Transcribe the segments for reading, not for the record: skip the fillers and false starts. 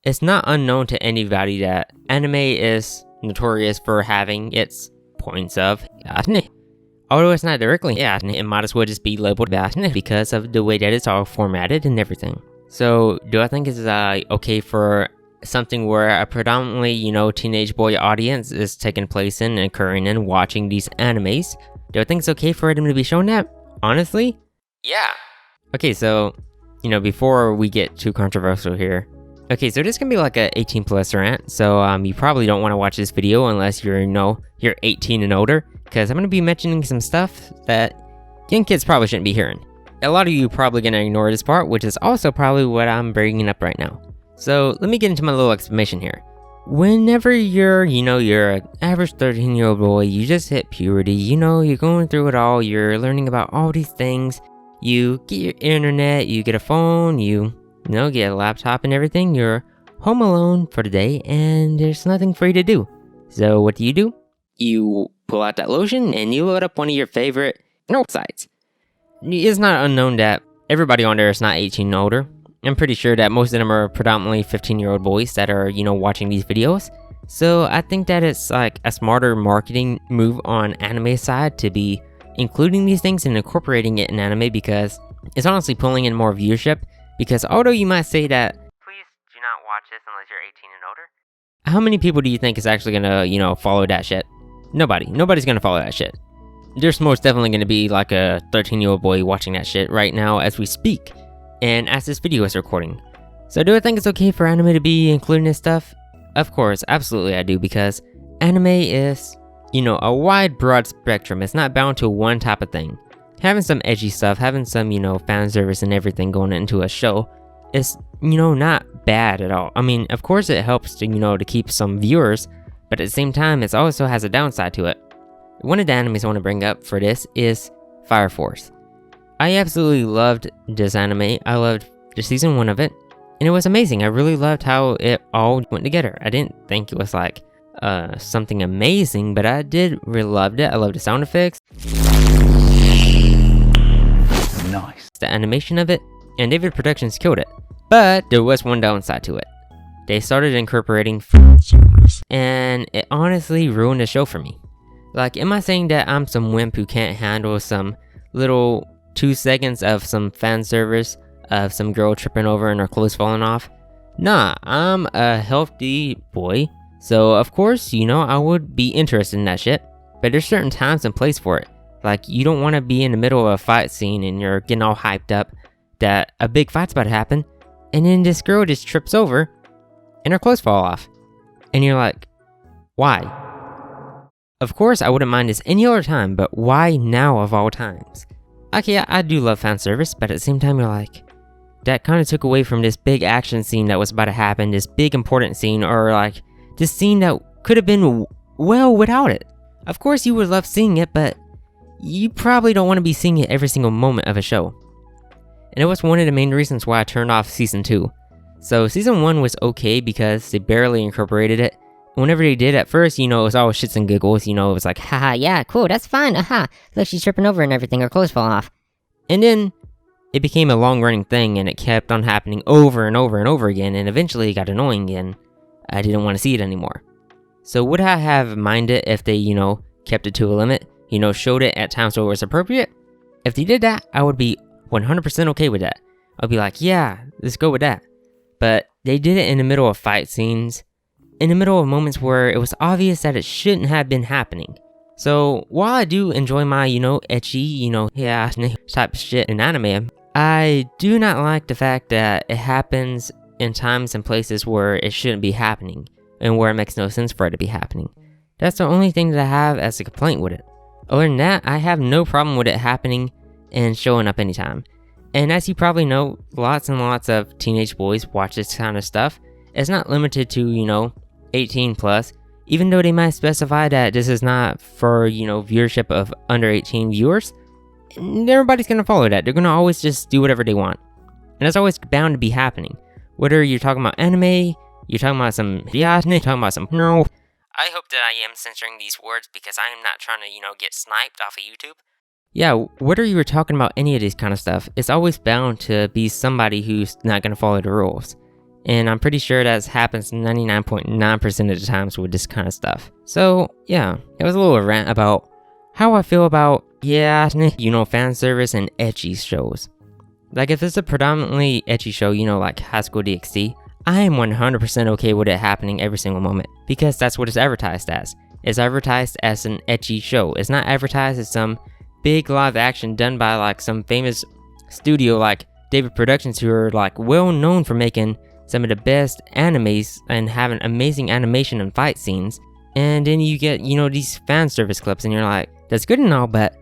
it's not unknown to anybody that anime is notorious for having its points of yatsune. Although it's not directly yatsune, it might as well just be labeled yatsune because of the way that it's all formatted and everything. So, do I think it's okay for something where a predominantly, teenage boy audience is taking place in and occurring in watching these animes? Do I think it's okay for them to be shown that? Honestly? Yeah. Okay, so, before we get too controversial here. Okay, so this can be like a 18 plus rant, so you probably don't want to watch this video unless you're 18 and older, because I'm going to be mentioning some stuff that young kids probably shouldn't be hearing. A lot of you are probably going to ignore this part, which is also probably what I'm bringing up right now. So let me get into my little explanation here. Whenever you're an average 13-year-old boy, you just hit puberty, you're going through it all, you're learning about all these things, you get your internet, you get a phone, you get a laptop and everything, you're home alone for the day, and there's nothing for you to do. So what do? You pull out that lotion, and you load up one of your favorite sites. It's not unknown that everybody on there is not 18 and older. I'm pretty sure that most of them are predominantly 15-year-old boys that are, watching these videos. So I think that it's like a smarter marketing move on anime side to be including these things and incorporating it in anime, because it's honestly pulling in more viewership. Because although you might say that, please do not watch this unless you're 18 and older, how many people do you think is actually gonna, follow that shit? Nobody. Nobody's gonna follow that shit. There's most definitely gonna be like a 13-year-old boy watching that shit right now as we speak, and as this video is recording. So do I think it's okay for anime to be including this stuff? Of course, absolutely I do, because anime is, a wide, broad spectrum. It's not bound to one type of thing. Having some edgy stuff, having some, fan service and everything going into a show is, not bad at all. I mean, of course it helps to, to keep some viewers, but at the same time, it also has a downside to it. One of the animes I want to bring up for this is Fire Force. I absolutely loved this anime. I loved the season 1 of it, and it was amazing. I really loved how it all went together. I didn't think it was like something amazing, but I did really loved it. I loved the sound effects. Nice. The animation of it, and David Productions killed it. But there was one downside to it. They started incorporating fanservice, and it honestly ruined the show for me. Like, am I saying that I'm some wimp who can't handle some little 2 seconds of some fan service of some girl tripping over and her clothes falling off? Nah, I'm a healthy boy, so of course, I would be interested in that shit. But there's certain times and place for it. Like, you don't want to be in the middle of a fight scene and you're getting all hyped up that a big fight's about to happen, and then this girl just trips over and her clothes fall off. And you're like, why? Of course, I wouldn't mind this any other time, but why now of all times? Okay, I do love fan service, but at the same time, you're like, that kind of took away from this big action scene that was about to happen, this big important scene, or like, this scene that could have been well without it. Of course, you would love seeing it, but you probably don't want to be seeing it every single moment of a show. And it was one of the main reasons why I turned off Season 2. So Season 1 was okay because they barely incorporated it. Whenever they did at first, it was all shits and giggles, it was like, haha, yeah, cool, that's fine, aha, look, she's tripping over and everything, her clothes fall off. And then, it became a long-running thing, and it kept on happening over and over and over again, and eventually it got annoying, and I didn't want to see it anymore. So would I have minded if they, kept it to a limit, showed it at times where it was appropriate? If they did that, I would be 100% okay with that. I'd be like, yeah, let's go with that. But they did it in the middle of fight scenes, in the middle of moments where it was obvious that it shouldn't have been happening. So, while I do enjoy my, ecchi, type shit in anime, I do not like the fact that it happens in times and places where it shouldn't be happening, and where it makes no sense for it to be happening. That's the only thing that I have as a complaint with it. Other than that, I have no problem with it happening and showing up anytime. And as you probably know, lots and lots of teenage boys watch this kind of stuff. It's not limited to, 18 plus, even though they might specify that this is not for, viewership of under 18 viewers. Everybody's gonna follow that. They're gonna always just do whatever they want. And that's always bound to be happening. Whether you're talking about anime, you're talking about some talking about some no. I hope that I am censoring these words because I am not trying to, get sniped off of YouTube. Yeah, whether you were talking about any of this kind of stuff, it's always bound to be somebody who's not gonna follow the rules. And I'm pretty sure that happens 99.9% of the times with this kind of stuff. So yeah, it was a little rant about how I feel about, fan service and ecchi shows. Like if it's a predominantly ecchi show, like High School DxD, I am 100% okay with it happening every single moment. Because that's what it's advertised as. It's advertised as an ecchi show. It's not advertised as some big live action done by like some famous studio like David Productions, who are like well known for making some of the best animes and having amazing animation and fight scenes. And then you get, these fan service clips and you're like, that's good and all, but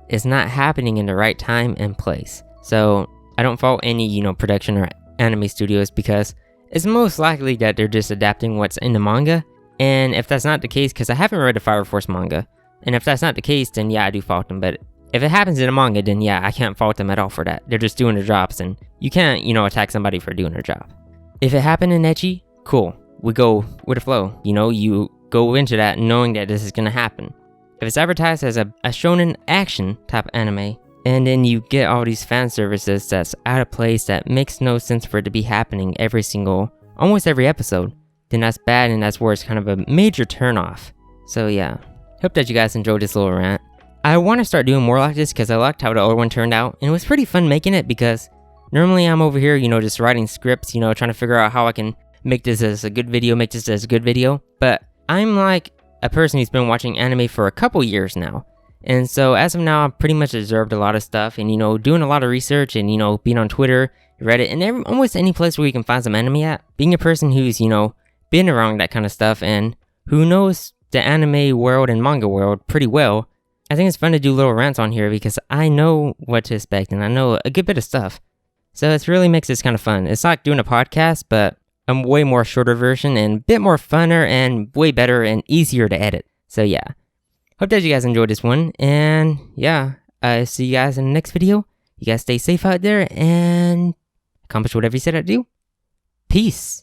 it's not happening in the right time and place. So I don't fault any, production or anime studios, because it's most likely that they're just adapting what's in the manga. And if that's not the case, because I haven't read the Fire Force manga, and if that's not the case, then yeah, I do fault them. But if it happens in a manga, then yeah, I can't fault them at all for that. They're just doing their jobs, and you can't, attack somebody for doing their job. If it happened in ecchi, cool. We go with the flow. You go into that knowing that this is gonna happen. If it's advertised as a shonen action type anime, and then you get all these fan services that's out of place, that makes no sense for it to be happening almost every episode, then that's bad, and that's where it's kind of a major turnoff. So yeah, hope that you guys enjoyed this little rant. I want to start doing more like this because I liked how the other one turned out, and it was pretty fun making it, because normally I'm over here, just writing scripts, trying to figure out how I can make this as a good video, but I'm like a person who's been watching anime for a couple years now. And so as of now, I've pretty much observed a lot of stuff and, doing a lot of research and, being on Twitter, Reddit, and almost any place where you can find some anime at. Being a person who's, been around that kind of stuff and who knows the anime world and manga world pretty well, I think it's fun to do little rants on here because I know what to expect and I know a good bit of stuff. So it really makes this kind of fun. It's like doing a podcast, but a way more shorter version and a bit more funner and way better and easier to edit. So yeah, hope that you guys enjoyed this one. And yeah, see you guys in the next video. You guys stay safe out there and accomplish whatever you said I'd do. Peace.